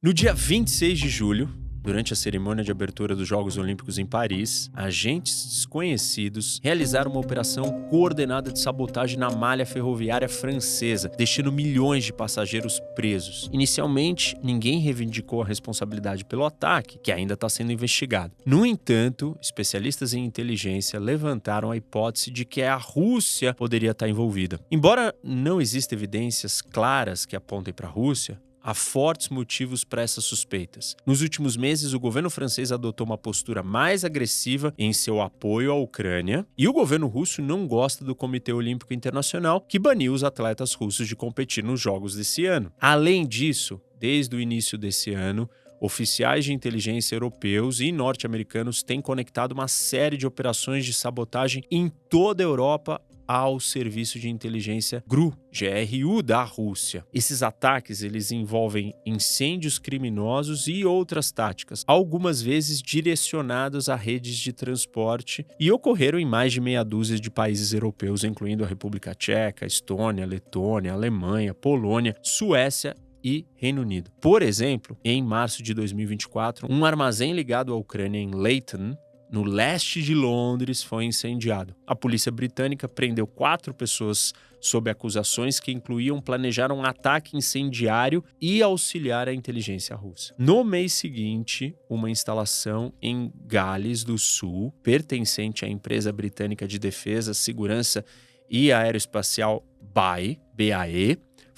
No dia 26 de julho, durante a cerimônia de abertura dos Jogos Olímpicos em Paris, agentes desconhecidos realizaram uma operação coordenada de sabotagem na malha ferroviária francesa, deixando milhões de passageiros presos. Inicialmente, ninguém reivindicou a responsabilidade pelo ataque, que ainda está sendo investigado. No entanto, especialistas em inteligência levantaram a hipótese de que a Rússia poderia estar envolvida. Embora não existam evidências claras que apontem para a Rússia, há fortes motivos para essas suspeitas. Nos últimos meses, o governo francês adotou uma postura mais agressiva em seu apoio à Ucrânia, e o governo russo não gosta do Comitê Olímpico Internacional, que baniu os atletas russos de competir nos Jogos desse ano. Além disso, desde o início desse ano, oficiais de inteligência europeus e norte-americanos têm conectado uma série de operações de sabotagem em toda a Europa ao serviço de inteligência GRU da Rússia. Esses ataques eles envolvem incêndios criminosos e outras táticas, algumas vezes direcionados a redes de transporte, e ocorreram em mais de meia dúzia de países europeus, incluindo a República Tcheca, Estônia, Letônia, Alemanha, Polônia, Suécia e Reino Unido. Por exemplo, em março de 2024, um armazém ligado à Ucrânia em Leighton, no leste de Londres, foi incendiado. A polícia britânica prendeu 4 pessoas sob acusações que incluíam planejar um ataque incendiário e auxiliar a inteligência russa. No mês seguinte, uma instalação em Gales do Sul, pertencente à empresa britânica de defesa, segurança e aeroespacial BAE,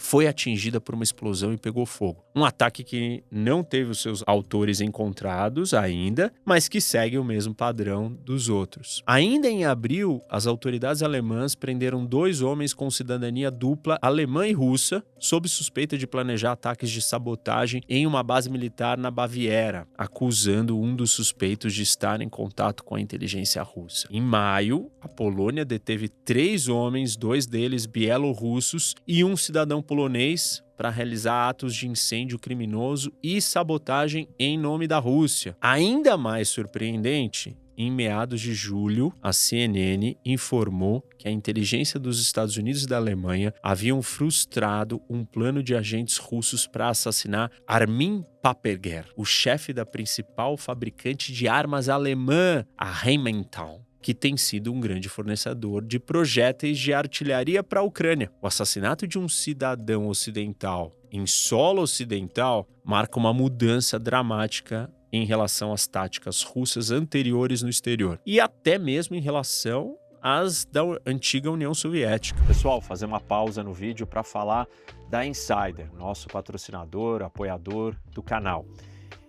foi atingida por uma explosão e pegou fogo. Um ataque que não teve os seus autores encontrados ainda, mas que segue o mesmo padrão dos outros. Ainda em abril, as autoridades alemãs prenderam 2 homens com cidadania dupla alemã e russa, sob suspeita de planejar ataques de sabotagem em uma base militar na Baviera, acusando um dos suspeitos de estar em contato com a inteligência russa. Em maio, a Polônia deteve 3 homens, 2 deles bielorrussos e um cidadão polonês, para realizar atos de incêndio criminoso e sabotagem em nome da Rússia. Ainda mais surpreendente, em meados de julho, a CNN informou que a inteligência dos Estados Unidos e da Alemanha haviam frustrado um plano de agentes russos para assassinar Armin Paperger, o chefe da principal fabricante de armas alemã, a Rheinmetall, que tem sido um grande fornecedor de projéteis de artilharia para a Ucrânia. O assassinato de um cidadão ocidental em solo ocidental marca uma mudança dramática em relação às táticas russas anteriores no exterior, e até mesmo em relação às da antiga União Soviética. Pessoal, fazer uma pausa no vídeo para falar da Insider, nosso patrocinador, apoiador do canal.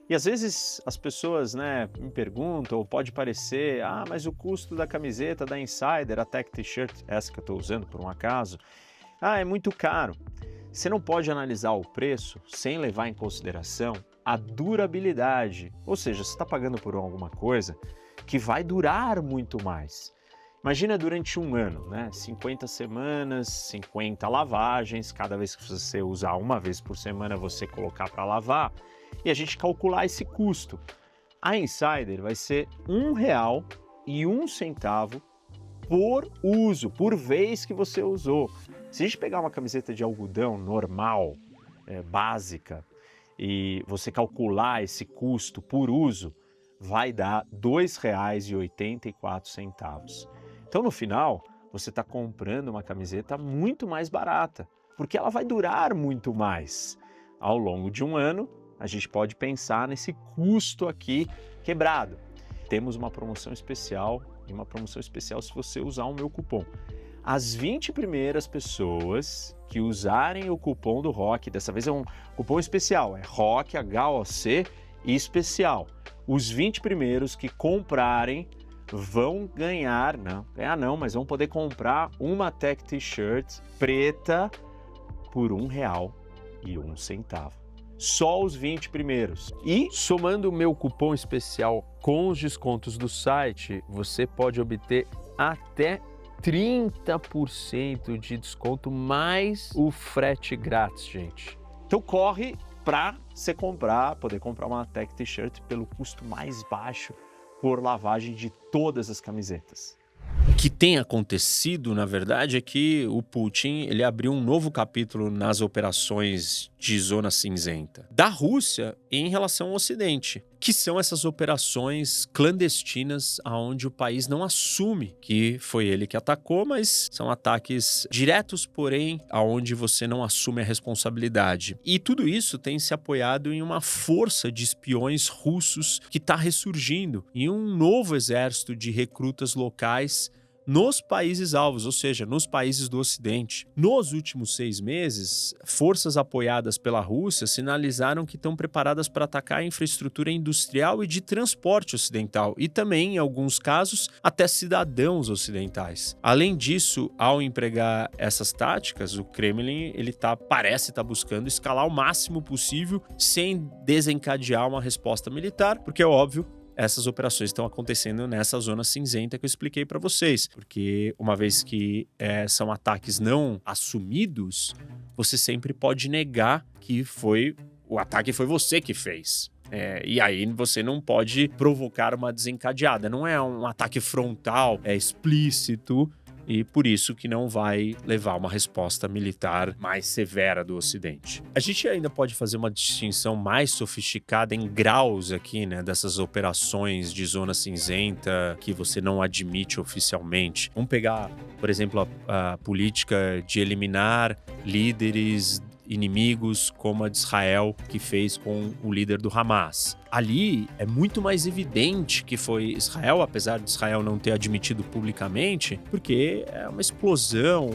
E às vezes as pessoas, me perguntam, ou pode parecer, mas o custo da camiseta da Insider, a Tech T-shirt, essa que eu estou usando por um acaso, é muito caro. Você não pode analisar o preço sem levar em consideração a durabilidade, ou seja, você está pagando por alguma coisa que vai durar muito mais. Imagina durante um ano, 50 semanas, 50 lavagens, cada vez que você usar uma vez por semana você colocar para lavar, e a gente calcular esse custo. A Insider vai ser R$1,01 por uso, por vez que você usou. Se a gente pegar uma camiseta de algodão normal, básica, e você calcular esse custo por uso, vai dar R$2,84. Então, no final, você está comprando uma camiseta muito mais barata, porque ela vai durar muito mais. Ao longo de um ano, a gente pode pensar nesse custo aqui quebrado. Temos uma promoção especial, e uma promoção especial se você usar o meu cupom. As 20 primeiras pessoas que usarem o cupom do ROC, dessa vez é um cupom especial, é ROC, HOC e especial. Os 20 primeiros que comprarem vão ganhar, mas vão poder comprar uma Tech T-shirt preta por R$1,01. Só os 20 primeiros. E, somando o meu cupom especial com os descontos do site, você pode obter até 30% de desconto mais o frete grátis, gente. Então corre para você poder comprar uma Tech T-shirt pelo custo mais baixo por lavagem de todas as camisetas. O que tem acontecido, na verdade, é que o Putin ele abriu um novo capítulo nas operações de zona cinzenta da Rússia em relação ao Ocidente, que são essas operações clandestinas onde o país não assume que foi ele que atacou, mas são ataques diretos, porém, aonde você não assume a responsabilidade. E tudo isso tem se apoiado em uma força de espiões russos que está ressurgindo, em um novo exército de recrutas locais nos países alvos, ou seja, nos países do Ocidente. Nos últimos 6 meses, forças apoiadas pela Rússia sinalizaram que estão preparadas para atacar a infraestrutura industrial e de transporte ocidental e também, em alguns casos, até cidadãos ocidentais. Além disso, ao empregar essas táticas, o Kremlin parece estar buscando escalar o máximo possível sem desencadear uma resposta militar, porque é óbvio, essas operações estão acontecendo nessa zona cinzenta que eu expliquei para vocês. Porque uma vez que são ataques não assumidos, você sempre pode negar que o ataque foi você que fez. E aí você não pode provocar uma desencadeada. Não é um ataque frontal, é explícito. E por isso que não vai levar uma resposta militar mais severa do Ocidente. A gente ainda pode fazer uma distinção mais sofisticada em graus aqui, né, dessas operações de zona cinzenta que você não admite oficialmente. Vamos pegar, por exemplo, a política de eliminar líderes inimigos como a de Israel, que fez com o líder do Hamas. Ali é muito mais evidente que foi Israel, apesar de Israel não ter admitido publicamente, porque é uma explosão,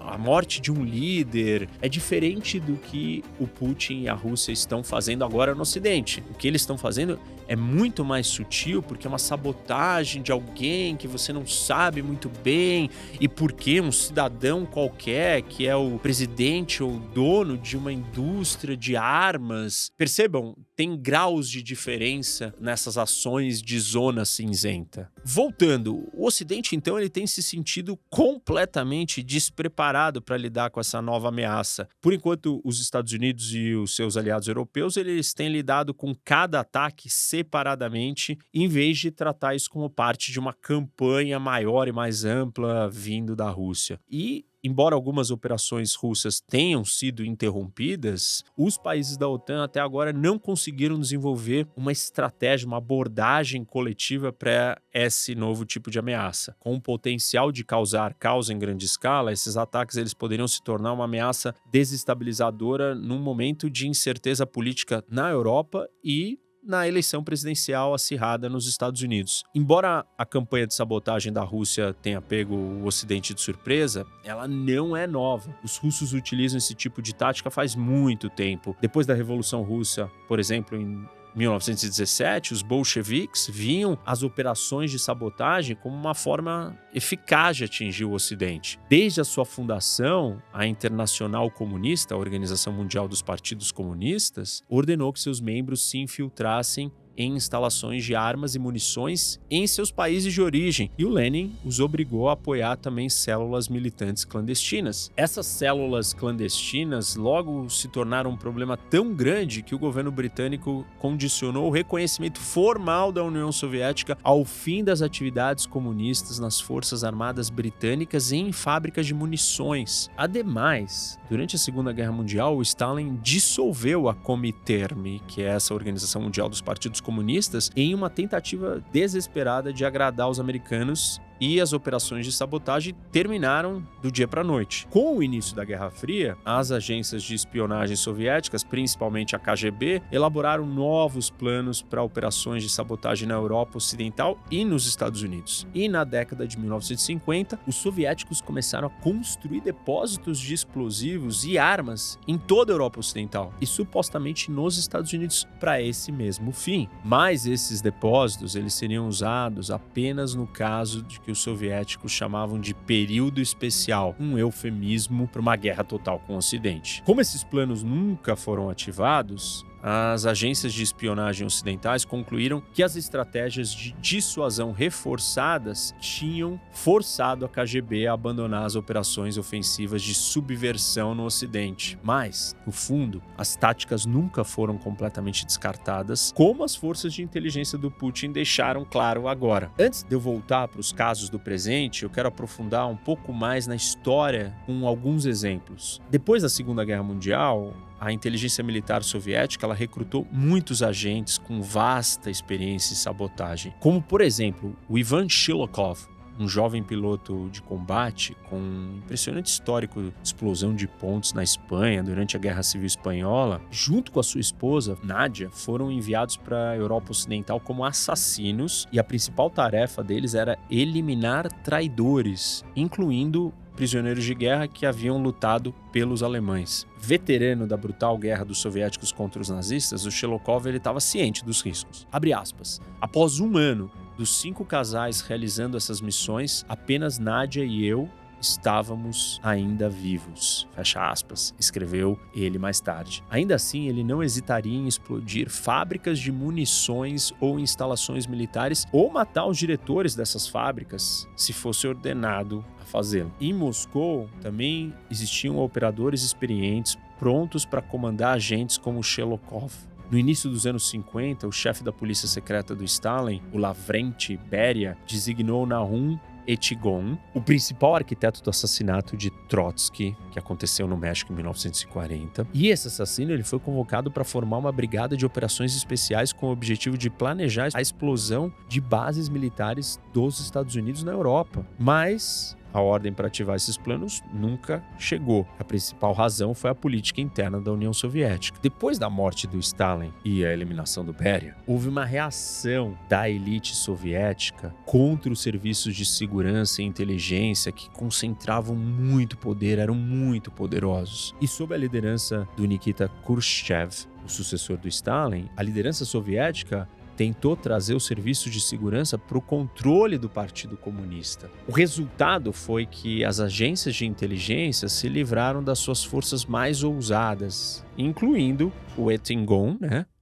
a morte de um líder é diferente do que o Putin e a Rússia estão fazendo agora no Ocidente. O que eles estão fazendo é muito mais sutil, porque é uma sabotagem de alguém que você não sabe muito bem, e porque um cidadão qualquer, que é o presidente ou dono de uma indústria de armas. Percebam, tem graus de diferença nessas ações de zona cinzenta. Voltando, o Ocidente, então, ele tem se sentido completamente despreparado para lidar com essa nova ameaça. Por enquanto, os Estados Unidos e os seus aliados europeus, eles têm lidado com cada ataque separadamente, em vez de tratar isso como parte de uma campanha maior e mais ampla vindo da Rússia. E embora algumas operações russas tenham sido interrompidas, os países da OTAN até agora não conseguiram desenvolver uma estratégia, uma abordagem coletiva para esse novo tipo de ameaça. Com o potencial de causar caos em grande escala, esses ataques eles poderiam se tornar uma ameaça desestabilizadora num momento de incerteza política na Europa e na eleição presidencial acirrada nos Estados Unidos. Embora a campanha de sabotagem da Rússia tenha pego o Ocidente de surpresa, ela não é nova. Os russos utilizam esse tipo de tática faz muito tempo. Depois da Revolução Russa, por exemplo, em 1917, os bolcheviques viam as operações de sabotagem como uma forma eficaz de atingir o Ocidente. Desde a sua fundação, a Internacional Comunista, a Organização Mundial dos Partidos Comunistas, ordenou que seus membros se infiltrassem em instalações de armas e munições em seus países de origem, e o Lenin os obrigou a apoiar também células militantes clandestinas. Essas células clandestinas logo se tornaram um problema tão grande que o governo britânico condicionou o reconhecimento formal da União Soviética ao fim das atividades comunistas nas Forças Armadas Britânicas e em fábricas de munições. Ademais, durante a Segunda Guerra Mundial, o Stalin dissolveu a Comintern, que é essa Organização Mundial dos Partidos Comunistas, em uma tentativa desesperada de agradar os americanos, e as operações de sabotagem terminaram do dia para a noite. Com o início da Guerra Fria, as agências de espionagem soviéticas, principalmente a KGB, elaboraram novos planos para operações de sabotagem na Europa Ocidental e nos Estados Unidos. E na década de 1950, os soviéticos começaram a construir depósitos de explosivos e armas em toda a Europa Ocidental e supostamente nos Estados Unidos para esse mesmo fim. Mas esses depósitos eles seriam usados apenas no caso de que os soviéticos chamavam de período especial, um eufemismo para uma guerra total com o Ocidente. Como esses planos nunca foram ativados, as agências de espionagem ocidentais concluíram que as estratégias de dissuasão reforçadas tinham forçado a KGB a abandonar as operações ofensivas de subversão no Ocidente. Mas, no fundo, as táticas nunca foram completamente descartadas, como as forças de inteligência do Putin deixaram claro agora. Antes de eu voltar para os casos do presente, eu quero aprofundar um pouco mais na história com alguns exemplos. Depois da Segunda Guerra Mundial, a inteligência militar soviética ela recrutou muitos agentes com vasta experiência em sabotagem, como, por exemplo, o Ivan Shilokov, um jovem piloto de combate com um impressionante histórico de explosão de pontes na Espanha durante a Guerra Civil Espanhola. Junto com a sua esposa, Nadia, foram enviados para a Europa Ocidental como assassinos e a principal tarefa deles era eliminar traidores, incluindo prisioneiros de guerra que haviam lutado pelos alemães. Veterano da brutal guerra dos soviéticos contra os nazistas, o Shilokov estava ciente dos riscos. Abre aspas. Após um ano dos 5 casais realizando essas missões, apenas Nadia e eu estávamos ainda vivos. Fecha aspas, escreveu ele mais tarde. Ainda assim, ele não hesitaria em explodir fábricas de munições ou instalações militares ou matar os diretores dessas fábricas se fosse ordenado a fazê-lo. Em Moscou, também existiam operadores experientes prontos para comandar agentes como Shilokov. No início dos anos 50, o chefe da polícia secreta do Stalin, o Lavrenti Beria, designou Nahum Etchigon, o principal arquiteto do assassinato de Trotsky, que aconteceu no México em 1940. E esse assassino ele foi convocado para formar uma brigada de operações especiais com o objetivo de planejar a explosão de bases militares dos Estados Unidos na Europa. Mas a ordem para ativar esses planos nunca chegou. A principal razão foi a política interna da União Soviética. Depois da morte do Stalin e a eliminação do Beria, houve uma reação da elite soviética contra os serviços de segurança e inteligência que concentravam muito poder, eram muito poderosos. E sob a liderança do Nikita Khrushchev, o sucessor do Stalin, a liderança soviética tentou trazer o serviço de segurança para o controle do Partido Comunista. O resultado foi que as agências de inteligência se livraram das suas forças mais ousadas, incluindo o Etchigon,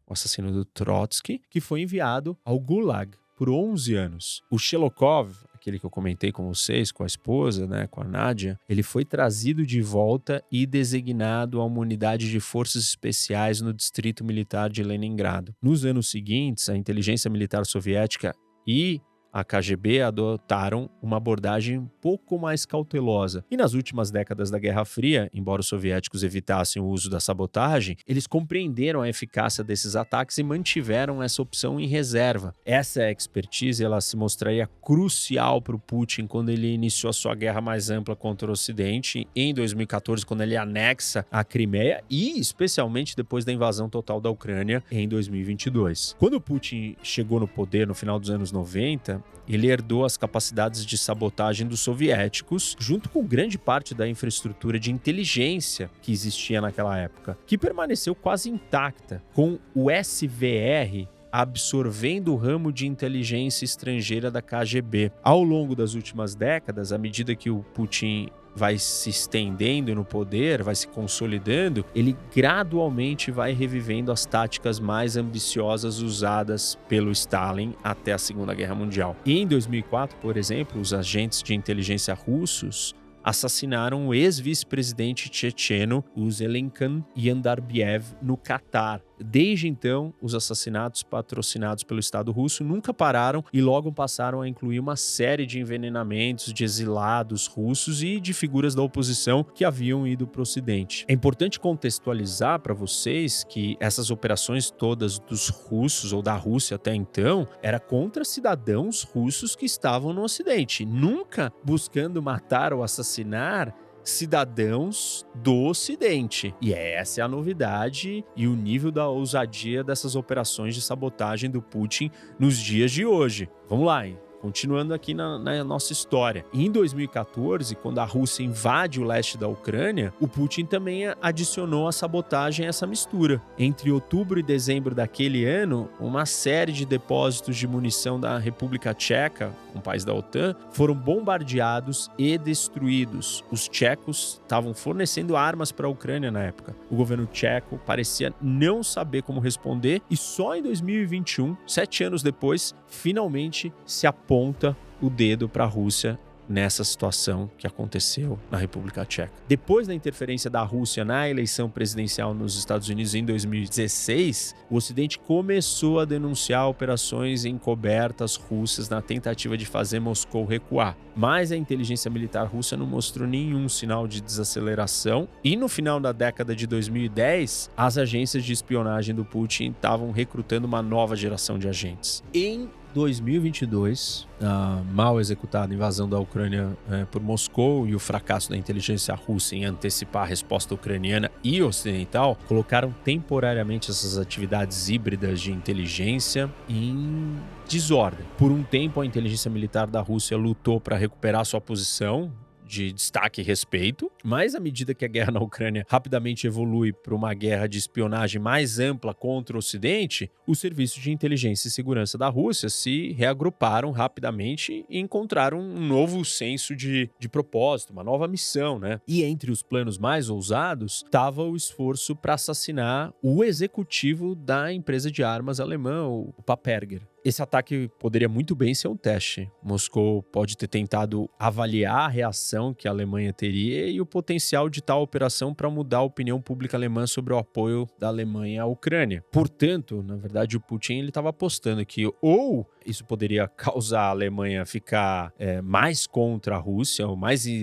o assassino do Trotsky, que foi enviado ao Gulag por 11 anos. O Shilokov, aquele que eu comentei com vocês, com a esposa, com a Nadia, ele foi trazido de volta e designado a uma unidade de forças especiais no Distrito Militar de Leningrado. Nos anos seguintes, a inteligência militar soviética e a KGB adotaram uma abordagem um pouco mais cautelosa. E nas últimas décadas da Guerra Fria, embora os soviéticos evitassem o uso da sabotagem, eles compreenderam a eficácia desses ataques e mantiveram essa opção em reserva. Essa expertise ela se mostraria crucial para o Putin quando ele iniciou a sua guerra mais ampla contra o Ocidente em 2014, quando ele anexa a Crimeia e especialmente depois da invasão total da Ucrânia em 2022. Quando o Putin chegou no poder no final dos anos 90, ele herdou as capacidades de sabotagem dos soviéticos, junto com grande parte da infraestrutura de inteligência que existia naquela época, que permaneceu quase intacta, com o SVR absorvendo o ramo de inteligência estrangeira da KGB. Ao longo das últimas décadas, à medida que o Putin vai se estendendo no poder, vai se consolidando, ele gradualmente vai revivendo as táticas mais ambiciosas usadas pelo Stalin até a Segunda Guerra Mundial. E em 2004, por exemplo, os agentes de inteligência russos assassinaram o ex-vice-presidente checheno, o Zelenkan Yandarbiev, no Catar. Desde então, os assassinatos patrocinados pelo Estado russo nunca pararam e logo passaram a incluir uma série de envenenamentos de exilados russos e de figuras da oposição que haviam ido para o Ocidente. É importante contextualizar para vocês que essas operações todas dos russos ou da Rússia até então era contra cidadãos russos que estavam no Ocidente, nunca buscando matar ou assassinar cidadãos do Ocidente. E essa é a novidade e o nível da ousadia dessas operações de sabotagem do Putin nos dias de hoje. Vamos lá, hein? continuando aqui na nossa história. Em 2014, quando a Rússia invade o leste da Ucrânia, o Putin também adicionou a sabotagem a essa mistura. Entre outubro e dezembro daquele ano, uma série de depósitos de munição da República Tcheca, um país da OTAN, foram bombardeados e destruídos. Os tchecos estavam fornecendo armas para a Ucrânia na época. O governo tcheco parecia não saber como responder e só em 2021, 7 anos depois, finalmente se aponta o dedo para a Rússia nessa situação que aconteceu na República Tcheca. Depois da interferência da Rússia na eleição presidencial nos Estados Unidos em 2016, o Ocidente começou a denunciar operações encobertas russas na tentativa de fazer Moscou recuar. Mas a inteligência militar russa não mostrou nenhum sinal de desaceleração e no final da década de 2010, as agências de espionagem do Putin estavam recrutando uma nova geração de agentes. Em 2022, a mal executada invasão da Ucrânia por Moscou e o fracasso da inteligência russa em antecipar a resposta ucraniana e ocidental colocaram temporariamente essas atividades híbridas de inteligência em desordem. Por um tempo, a inteligência militar da Rússia lutou para recuperar sua posição de destaque e respeito, mas à medida que a guerra na Ucrânia rapidamente evolui para uma guerra de espionagem mais ampla contra o Ocidente, os serviços de inteligência e segurança da Rússia se reagruparam rapidamente e encontraram um novo senso de propósito, uma nova missão, né? E entre os planos mais ousados estava o esforço para assassinar o executivo da empresa de armas alemã, o Paperger. Esse ataque poderia muito bem ser um teste. Moscou pode ter tentado avaliar a reação que a Alemanha teria e o potencial de tal operação para mudar a opinião pública alemã sobre o apoio da Alemanha à Ucrânia. Portanto, na verdade, o Putin estava apostando que ou isso poderia causar a Alemanha ficar mais contra a Rússia, ou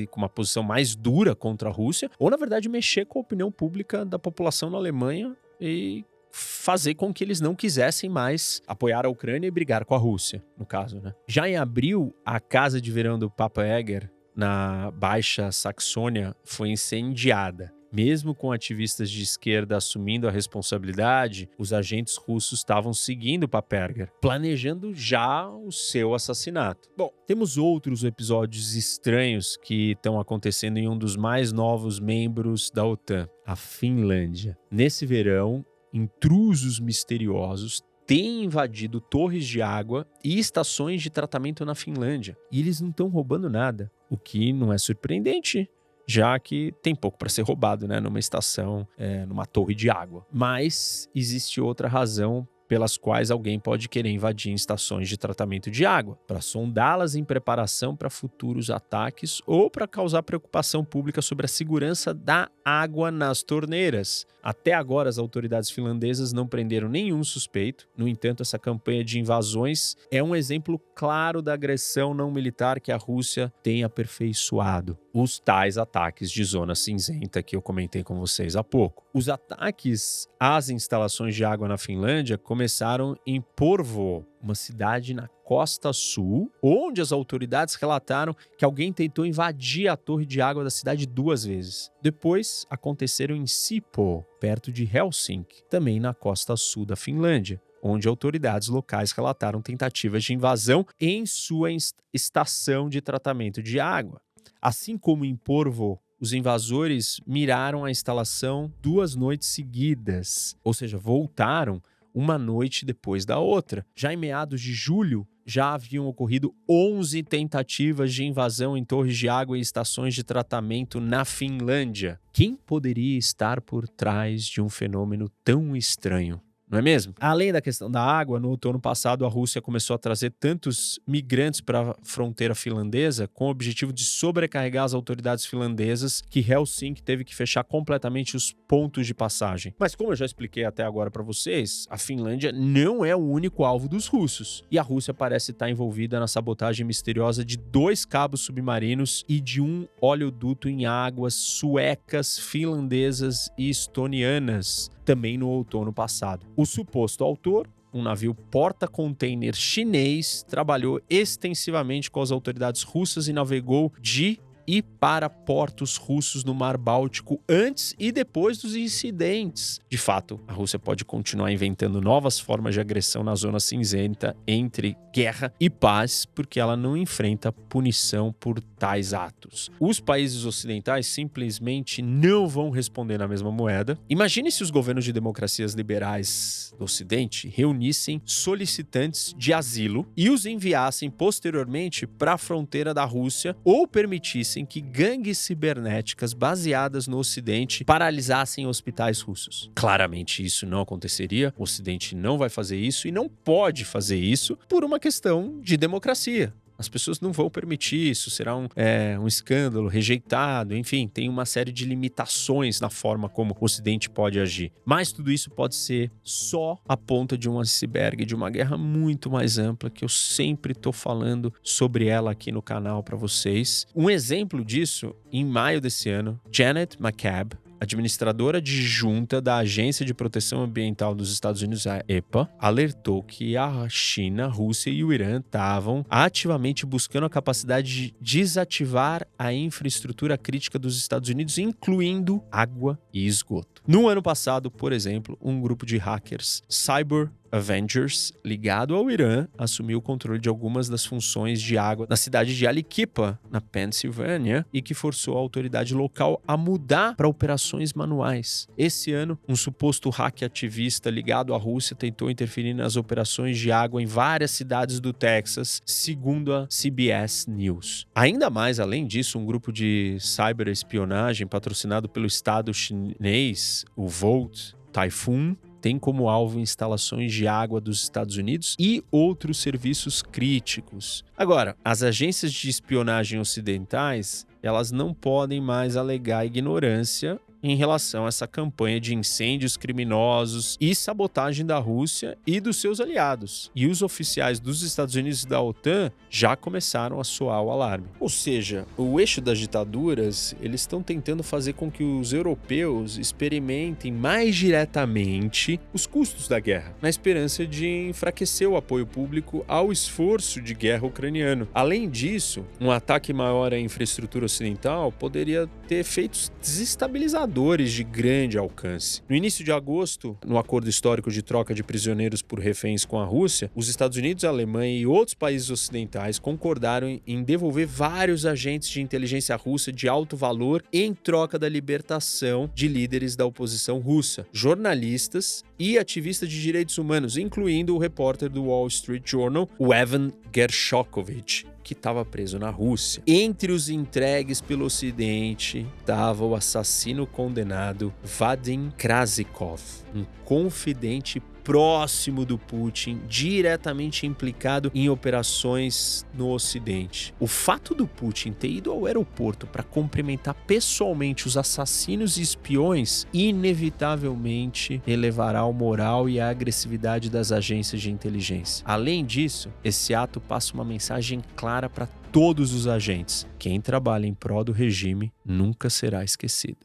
com uma posição mais dura contra a Rússia, ou, na verdade, mexer com a opinião pública da população na Alemanha e fazer com que eles não quisessem mais apoiar a Ucrânia e brigar com a Rússia, no caso, né? Já em abril, a casa de verão do Paperger, na Baixa Saxônia, foi incendiada. Mesmo com ativistas de esquerda assumindo a responsabilidade, os agentes russos estavam seguindo Paperger, planejando já o seu assassinato. Bom, temos outros episódios estranhos que estão acontecendo em um dos mais novos membros da OTAN, a Finlândia. Nesse verão, intrusos misteriosos têm invadido torres de água e estações de tratamento na Finlândia. E eles não estão roubando nada, o que não é surpreendente, já que tem pouco para ser roubado, né, numa estação, numa torre de água. Mas existe outra razão pelas quais alguém pode querer invadir estações de tratamento de água, para sondá-las em preparação para futuros ataques ou para causar preocupação pública sobre a segurança da água nas torneiras. Até agora, as autoridades finlandesas não prenderam nenhum suspeito. No entanto, essa campanha de invasões é um exemplo claro da agressão não militar que a Rússia tem aperfeiçoado. Os tais ataques de zona cinzenta que eu comentei com vocês há pouco. Os ataques às instalações de água na Finlândia começaram em Porvoo, uma cidade na costa sul, onde as autoridades relataram que alguém tentou invadir a torre de água da cidade 2 vezes. Depois, aconteceram em Sipoo, perto de Helsinki, também na costa sul da Finlândia, onde autoridades locais relataram tentativas de invasão em sua estação de tratamento de água. Assim como em Porvoo, os invasores miraram a instalação 2 noites seguidas, ou seja, voltaram uma noite depois da outra. Já em meados de julho, já haviam ocorrido 11 tentativas de invasão em torres de água e estações de tratamento na Finlândia. Quem poderia estar por trás de um fenômeno tão estranho? Não é mesmo? Além da questão da água, no outono passado a Rússia começou a trazer tantos migrantes para a fronteira finlandesa com o objetivo de sobrecarregar as autoridades finlandesas que Helsinki teve que fechar completamente os pontos de passagem. Mas como eu já expliquei até agora para vocês, a Finlândia não é o único alvo dos russos. E a Rússia parece estar envolvida na sabotagem misteriosa de 2 cabos submarinos e de um oleoduto em águas suecas, finlandesas e estonianas, também no outono passado. O suposto autor, um navio porta-container chinês, trabalhou extensivamente com as autoridades russas e navegou de e para portos russos no Mar Báltico antes e depois dos incidentes. De fato, a Rússia pode continuar inventando novas formas de agressão na zona cinzenta entre guerra e paz, porque ela não enfrenta punição por tais atos. Os países ocidentais simplesmente não vão responder na mesma moeda. Imagine se os governos de democracias liberais do Ocidente reunissem solicitantes de asilo e os enviassem posteriormente para a fronteira da Rússia ou permitissem que gangues cibernéticas baseadas no Ocidente paralisassem hospitais russos. Claramente isso não aconteceria, o Ocidente não vai fazer isso e não pode fazer isso por uma questão de democracia. As pessoas não vão permitir isso, será um escândalo, rejeitado, enfim, tem uma série de limitações na forma como o Ocidente pode agir. Mas tudo isso pode ser só a ponta de um iceberg, de uma guerra muito mais ampla, que eu sempre estou falando sobre ela aqui no canal para vocês. Um exemplo disso, em maio desse ano, Janet McCabe, administradora adjunta da Agência de Proteção Ambiental dos Estados Unidos, a EPA, alertou que a China, a Rússia e o Irã estavam ativamente buscando a capacidade de desativar a infraestrutura crítica dos Estados Unidos, incluindo água e esgoto. No ano passado, por exemplo, um grupo de hackers Cyber Avengers, ligado ao Irã, assumiu o controle de algumas das funções de água na cidade de Aliquippa, na Pensilvânia, e que forçou a autoridade local a mudar para operações manuais. Esse ano, um suposto hack ativista ligado à Rússia tentou interferir nas operações de água em várias cidades do Texas, segundo a CBS News. Ainda mais, além disso, um grupo de cyberespionagem patrocinado pelo Estado chinês, o Volt Typhoon, tem como alvo instalações de água dos Estados Unidos e outros serviços críticos. Agora, as agências de espionagem ocidentais, elas não podem mais alegar ignorância em relação a essa campanha de incêndios criminosos e sabotagem da Rússia e dos seus aliados. E os oficiais dos Estados Unidos e da OTAN já começaram a soar o alarme. Ou seja, o eixo das ditaduras, eles estão tentando fazer com que os europeus experimentem mais diretamente os custos da guerra, na esperança de enfraquecer o apoio público ao esforço de guerra ucraniano. Além disso, um ataque maior à infraestrutura ocidental poderia ter efeitos desestabilizadores de grande alcance. No início de agosto, no acordo histórico de troca de prisioneiros por reféns com a Rússia, os Estados Unidos, a Alemanha e outros países ocidentais concordaram em devolver vários agentes de inteligência russa de alto valor em troca da libertação de líderes da oposição russa, jornalistas e ativistas de direitos humanos, incluindo o repórter do Wall Street Journal, o Evan Gershkovich, que estava preso na Rússia. Entre os entregues pelo Ocidente estava o assassino condenado Vadim Krasikov, um confidente próximo do Putin, diretamente implicado em operações no Ocidente. O fato do Putin ter ido ao aeroporto para cumprimentar pessoalmente os assassinos e espiões inevitavelmente elevará o moral e a agressividade das agências de inteligência. Além disso, esse ato passa uma mensagem clara para todos os agentes: quem trabalha em prol do regime nunca será esquecido.